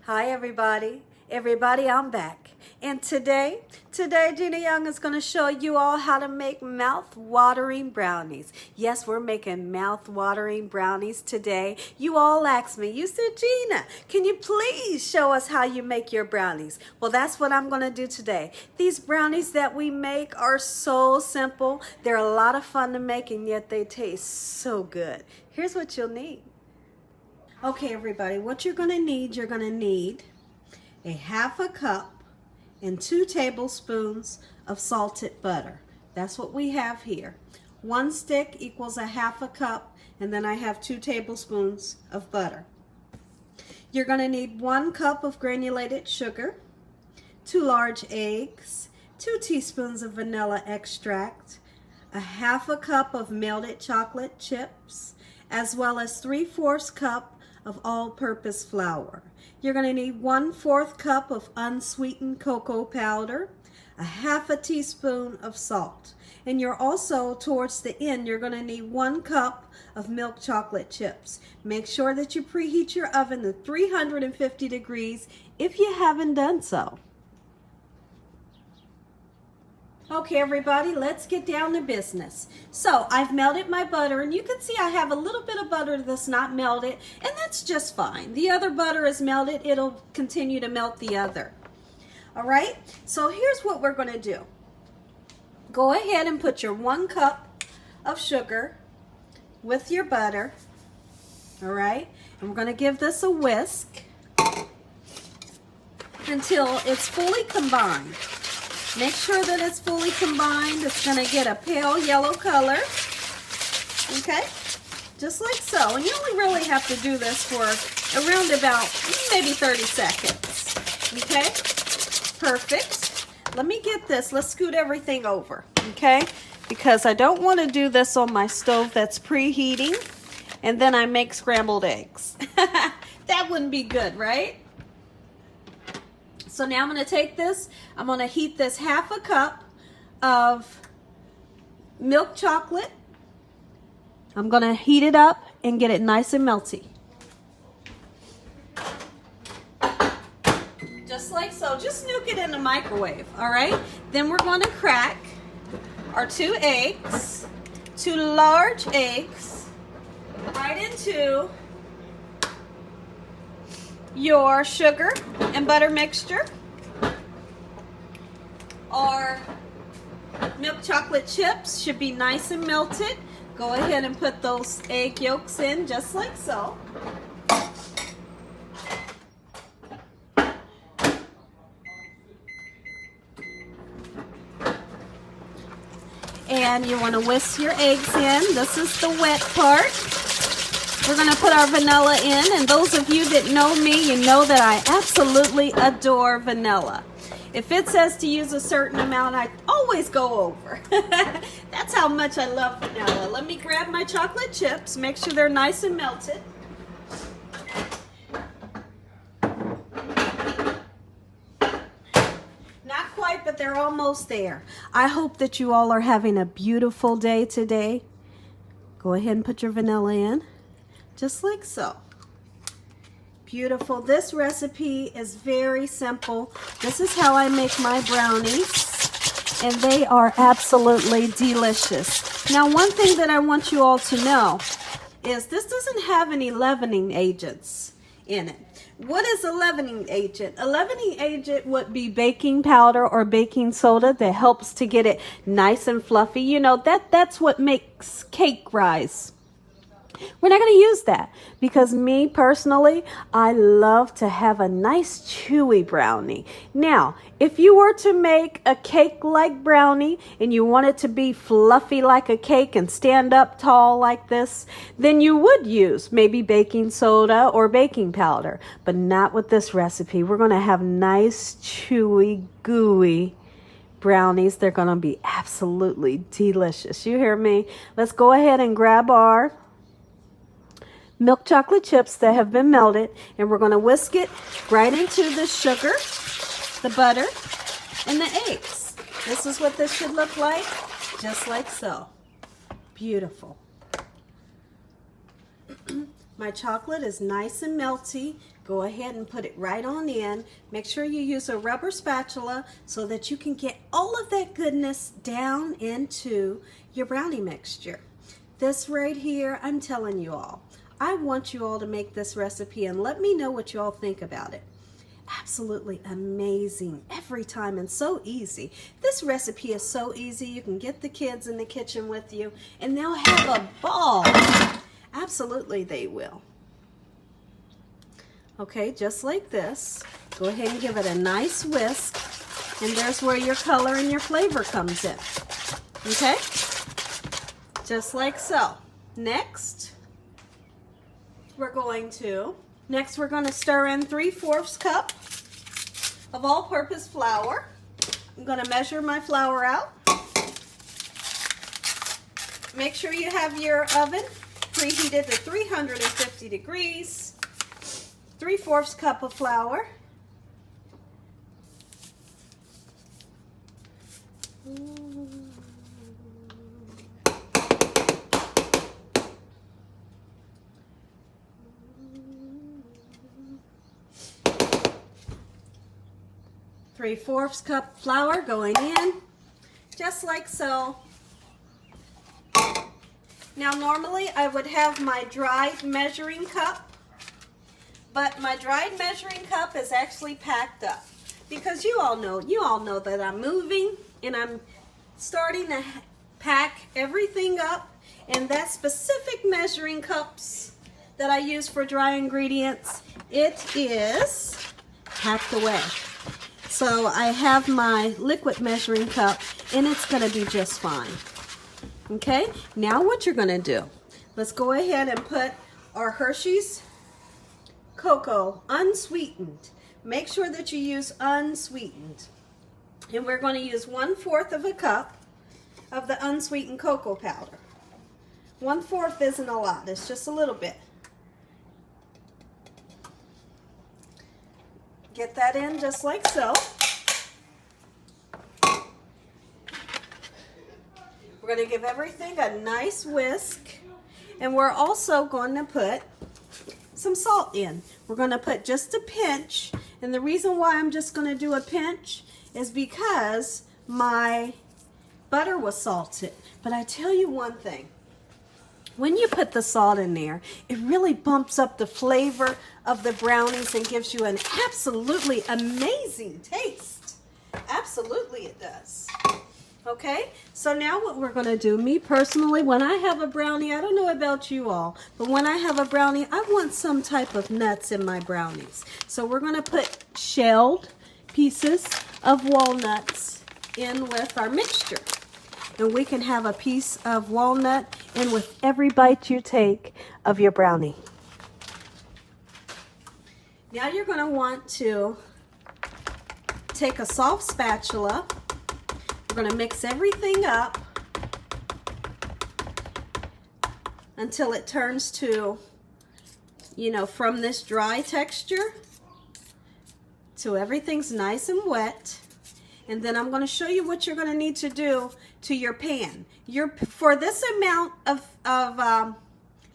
Hi everybody. Everybody, I'm back. And today Gina Young is going to show you all how to make mouth-watering brownies. Yes, we're making mouth-watering brownies today. You all asked me, you said, Gina, can you please show us how you make your brownies? Well, that's what I'm going to do today. These brownies that we make are so simple. They're a lot of fun to make, and yet they taste so good. Here's what you'll need. Okay, everybody, what you're going to need a half a cup and 2 tablespoons of salted butter. That's what we have here. 1 stick equals a half a cup, and then I have 2 tablespoons of butter. You're going to need 1 cup of granulated sugar, 2 large eggs, 2 teaspoons of vanilla extract, a half a cup of melted chocolate chips, as well as 3/4 cup of all-purpose flour. You're going to need 1/4 cup of unsweetened cocoa powder, a half a teaspoon of salt. And you're also, towards the end, you're going to need 1 cup of milk chocolate chips. Make sure that you preheat your oven to 350 degrees if you haven't done so. Okay, everybody, let's get down to business. So I've melted my butter, and you can see I have a little bit of butter that's not melted, and that's just fine. The other butter is melted. It'll continue to melt the other. All right, so here's what we're going to do. Go ahead and put your 1 cup of sugar with your butter. All right, and we're going to give this a whisk until it's fully combined. Make sure that it's fully combined. It's going to get a pale yellow color. Okay? Just like so. And you only really have to do this for around about maybe 30 seconds. Okay? Perfect. Let me get this. Let's scoot everything over. Okay? Because I don't want to do this on my stove that's preheating and then I make scrambled eggs. That wouldn't be good, right? So now I'm going to take this, I'm going to heat this half a cup of milk chocolate. I'm going to heat it up and get it nice and melty. Just like so. Just nuke it in the microwave, all right? Then we're going to crack our 2 eggs, 2 large eggs, right into your sugar and butter mixture. Our milk chocolate chips should be nice and melted. Go ahead and put those egg yolks in just like so. And you want to whisk your eggs in. This is the wet part. We're going to put our vanilla in, and those of you that know me, you know that I absolutely adore vanilla. If it says to use a certain amount, I always go over. That's how much I love vanilla. Let me grab my chocolate chips, make sure they're nice and melted. Not quite, but they're almost there. I hope that you all are having a beautiful day today. Go ahead and put your vanilla in. Just like so. Beautiful. This recipe is very simple. This is how I make my brownies, and they are absolutely delicious. Now, one thing that I want you all to know is this doesn't have any leavening agents in it. What is a leavening agent? A leavening agent would be baking powder or baking soda that helps to get it nice and fluffy. You know, that's what makes cake rise. We're not going to use that because me personally, I love to have a nice chewy brownie. Now, if you were to make a cake-like brownie and you want it to be fluffy like a cake and stand up tall like this, then you would use maybe baking soda or baking powder, but not with this recipe. We're going to have nice, chewy, gooey brownies. They're going to be absolutely delicious. You hear me? Let's go ahead and grab our milk chocolate chips that have been melted, and we're going to whisk it right into the sugar, the butter, and the eggs. This is what this should look like, just like so. Beautiful. My chocolate is nice and melty. Go ahead and put it right on in. Make sure you use a rubber spatula so that you can get all of that goodness down into your brownie mixture. This right here, I'm telling you all, I want you all to make this recipe and let me know what you all think about it. Absolutely amazing every time and so easy. This recipe is so easy. You can get the kids in the kitchen with you and they'll have a ball. Absolutely they will. Okay, just like this. Go ahead and give it a nice whisk, and there's where your color and your flavor comes in. Okay? Just like so. Next, we're going to stir in 3/4 cup of all-purpose flour. I'm going to measure my flour out. Make sure you have your oven preheated to 350 degrees. 3/4 cup of flour. Three-fourths cup flour going in, just like so. Now normally I would have my dried measuring cup, but my dried measuring cup is actually packed up because you all know that I'm moving and I'm starting to pack everything up, and that specific measuring cups that I use for dry ingredients, it is packed away. So I have my liquid measuring cup and it's going to be just fine. Okay, now what you're going to do, let's go ahead and put our Hershey's cocoa unsweetened. Make sure that you use unsweetened. And we're going to use 1/4 of a cup of the unsweetened cocoa powder. 1/4 isn't a lot, it's just a little bit. Get that in just like so. We're going to give everything a nice whisk, and we're also going to put some salt in. We're going to put just a pinch, and the reason why I'm just going to do a pinch is because my butter was salted. But I tell you one thing, when you put the salt in there, it really bumps up the flavor of the brownies and gives you an absolutely amazing taste. Absolutely it does. Okay, so now what we're going to do, me personally, when I have a brownie, I don't know about you all, but when I have a brownie, I want some type of nuts in my brownies. So we're going to put shelled pieces of walnuts in with our mixture. And we can have a piece of walnut in with every bite you take of your brownie. Now you're going to want to take a soft spatula. We're going to mix everything up until it turns to, from this dry texture to everything's nice and wet. And then I'm going to show you what you're going to need to do to your pan. For this amount of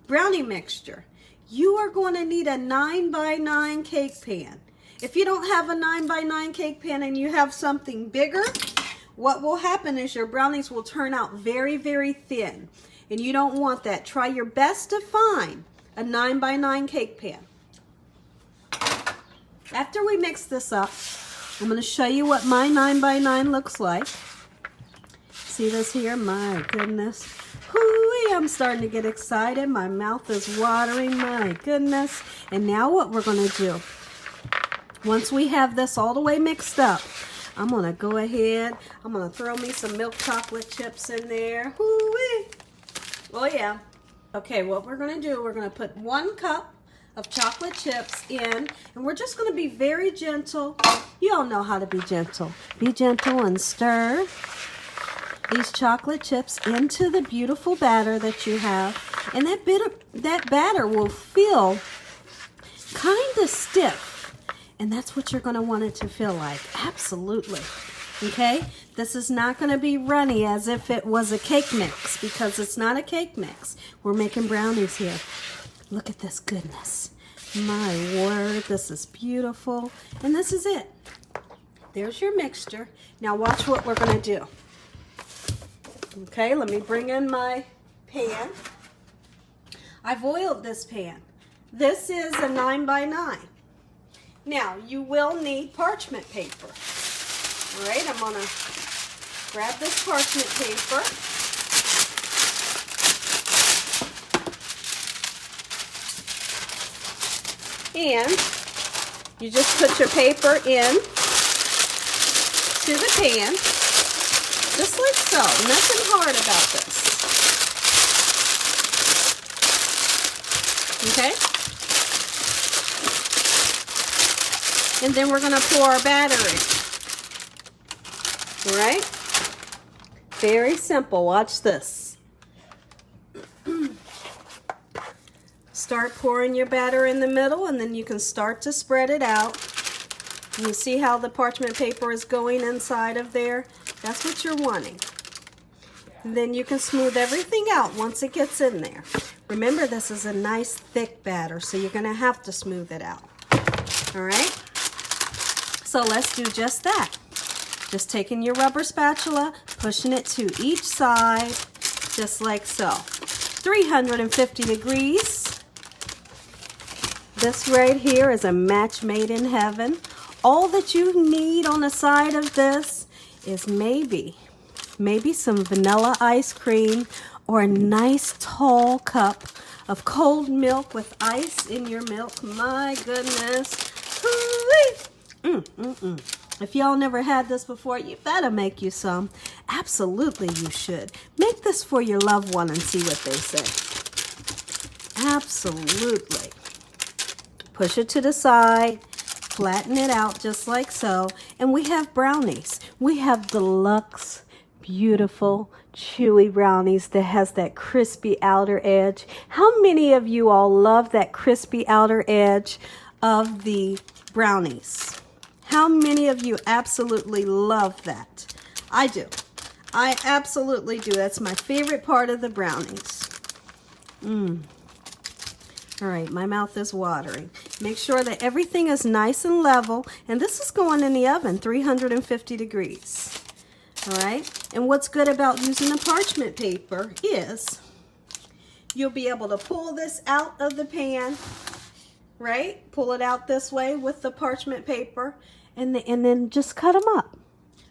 brownie mixture, you are going to need a 9x9 cake pan. If you don't have a 9x9 cake pan and you have something bigger, what will happen is your brownies will turn out very, very thin. And you don't want that. Try your best to find a 9x9 cake pan. After we mix this up, I'm going to show you what my 9x9 looks like. See this here? My goodness. Hoo-wee, I'm starting to get excited. My mouth is watering. My goodness. And now what we're going to do, once we have this all the way mixed up, I'm going to go ahead. I'm going to throw me some milk chocolate chips in there. Hoo-wee. Oh, yeah. Okay, what we're going to do, we're going to put 1 cup of chocolate chips in, and we're just going to be very gentle. You all know how to be gentle. Be gentle and stir these chocolate chips into the beautiful batter that you have, and that batter will feel kind of stiff, and that's what you're going to want it to feel like. Absolutely. Okay, this is not going to be runny as if it was a cake mix, because it's not a cake mix. We're making brownies here. Look at this goodness. My word, this is beautiful. And this is it. There's your mixture. Now watch what we're going to do. Okay, let me bring in my pan. I've oiled this pan. This is a 9 by 9. Now, you will need parchment paper. All right, I'm going to grab this parchment paper. And you just put your paper in to the pan, just like so. Nothing hard about this. Okay? And then we're going to pour our batter in. All right? Very simple. Watch this. Start pouring your batter in the middle, and then you can start to spread it out. You see how the parchment paper is going inside of there? That's what you're wanting. And then you can smooth everything out once it gets in there. Remember, this is a nice thick batter, so you're going to have to smooth it out. All right? So let's do just that. Just taking your rubber spatula, pushing it to each side, just like so. 350 degrees. This right here is a match made in heaven. All that you need on the side of this is maybe some vanilla ice cream or a nice tall cup of cold milk with ice in your milk. My goodness. If y'all never had this before, you better make you some. Absolutely you should. Make this for your loved one and see what they say. Absolutely. Push it to the side, flatten it out just like so, and we have brownies. We have deluxe, beautiful, chewy brownies that has that crispy outer edge. How many of you all love that crispy outer edge of the brownies? How many of you absolutely love that? I do. I absolutely do. That's my favorite part of the brownies. All right, my mouth is watering. Make sure that everything is nice and level. And this is going in the oven, 350 degrees. All right, and what's good about using the parchment paper is you'll be able to pull this out of the pan, right? Pull it out this way with the parchment paper, and then just cut them up.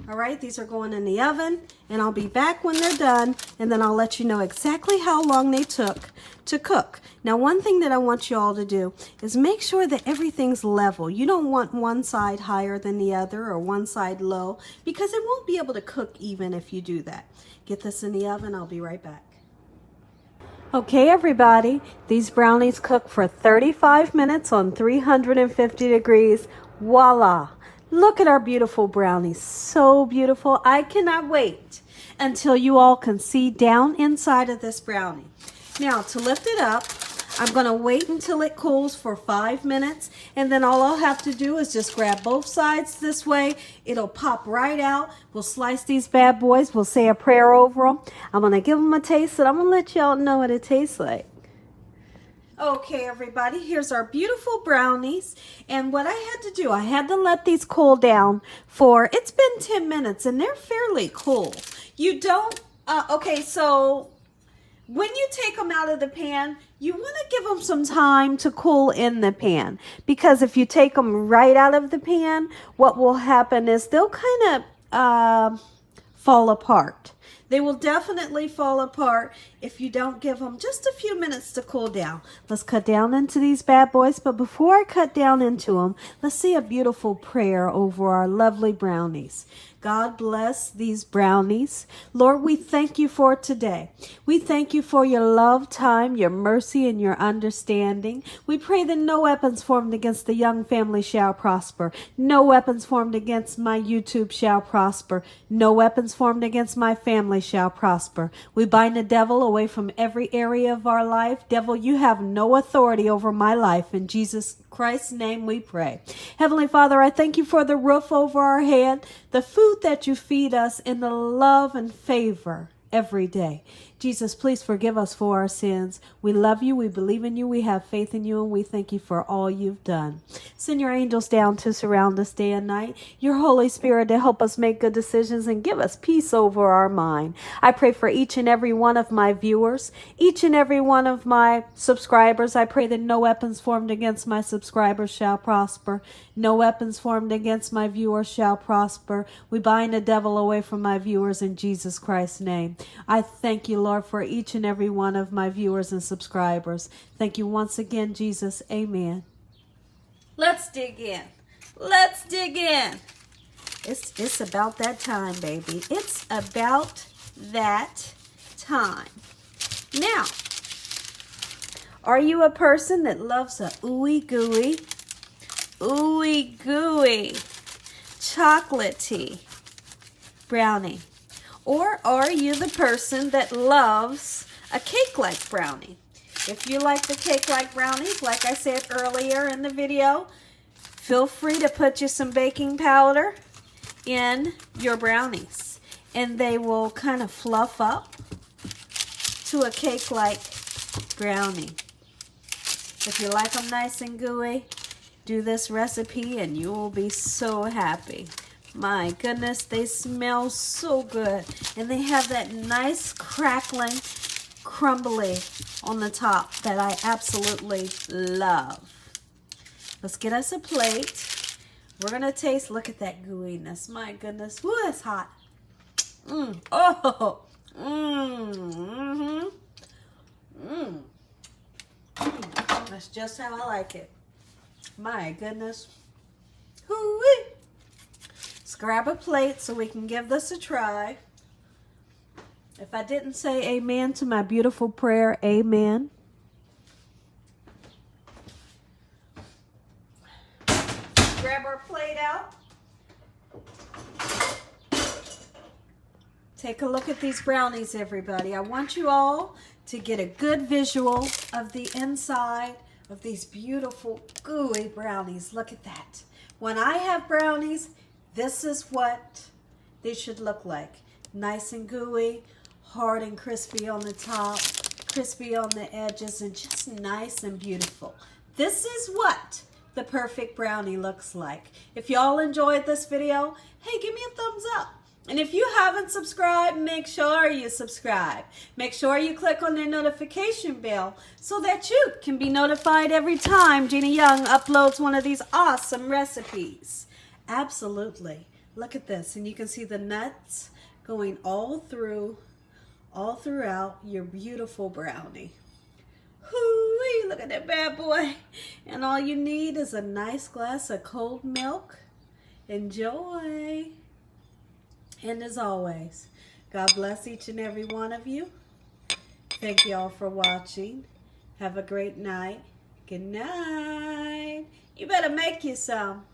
All right, these are going in the oven, and I'll be back when they're done, and then I'll let you know exactly how long they took to cook. Now, one thing that I want you all to do is make sure that everything's level. You don't want one side higher than the other or one side low, because it won't be able to cook even if you do that. Get this in the oven. I'll be right back. Okay, everybody, these brownies cook for 35 minutes on 350 degrees. Voila! Look at our beautiful brownies. So beautiful. I cannot wait until you all can see down inside of this brownie. Now, to lift it up, I'm going to wait until it cools for 5 minutes, and then all I'll have to do is just grab both sides this way. It'll pop right out. We'll slice these bad boys. We'll say a prayer over them. I'm going to give them a taste, and I'm going to let y'all know what it tastes like. Okay, everybody, here's our beautiful brownies. And what I had to do, I had to let these cool down for, it's been 10 minutes, and they're fairly cool. You don't, okay, so when you take them out of the pan, you want to give them some time to cool in the pan. Because if you take them right out of the pan, what will happen is they'll kind of fall apart. They will definitely fall apart if you don't give them just a few minutes to cool down. Let's cut down into these bad boys. But before I cut down into them, let's say a beautiful prayer over our lovely brownies. God bless these brownies. Lord, we thank you for today. We thank you for your love time, your mercy, and your understanding. We pray that no weapons formed against the Young family shall prosper. No weapons formed against my YouTube shall prosper. No weapons formed against my family shall prosper. We bind the devil away from every area of our life. Devil, you have no authority over my life. In Jesus Christ's name we pray. Heavenly Father, I thank you for the roof over our head, the food that you feed us, and the love and favor every day. Jesus, please forgive us for our sins. We love you, we believe in you, we have faith in you, and we thank you for all you've done. Send your angels down to surround us day and night, your Holy Spirit to help us make good decisions and give us peace over our mind. I pray for each and every one of my viewers, each and every one of my subscribers. I pray that no weapons formed against my subscribers shall prosper. No weapons formed against my viewers shall prosper. We bind the devil away from my viewers in Jesus Christ's name. I thank you, Lord, for each and every one of my viewers and subscribers. Thank you once again, Jesus. Amen. Let's dig in. Let's dig in. It's about that time, baby. It's about that time. Now, are you a person that loves a ooey gooey chocolatey brownie? Or are you the person that loves a cake-like brownie? If you like the cake-like brownies, like I said earlier in the video, feel free to put you some baking powder in your brownies, and they will kind of fluff up to a cake-like brownie. If you like them nice and gooey, do this recipe and you will be so happy. My goodness, they smell so good. And they have that nice crackling, crumbly on the top that I absolutely love. Let's get us a plate. We're going to taste, look at that gooiness. My goodness, whoo, it's hot. Oh, That's just how I like it. My goodness. Hoo-wee. Let's grab a plate so we can give this a try. If I didn't say amen to my beautiful prayer, amen. Grab our plate out. Take a look at these brownies, everybody. I want you all to get a good visual of the inside of these beautiful gooey brownies. Look at that. When I have brownies, this is what they should look like. Nice and gooey, hard and crispy on the top, crispy on the edges, and just nice and beautiful. This is what the perfect brownie looks like. If y'all enjoyed this video, hey, give me a thumbs up. And if you haven't subscribed, make sure you subscribe. Make sure you click on the notification bell so that you can be notified every time Gina Young uploads one of these awesome recipes. Absolutely. Look at this. And you can see the nuts going all throughout your beautiful brownie. Hoo-wee, look at that bad boy. And all you need is a nice glass of cold milk. Enjoy. And as always, God bless each and every one of you. Thank you all for watching. Have a great night. Good night. You better make you some.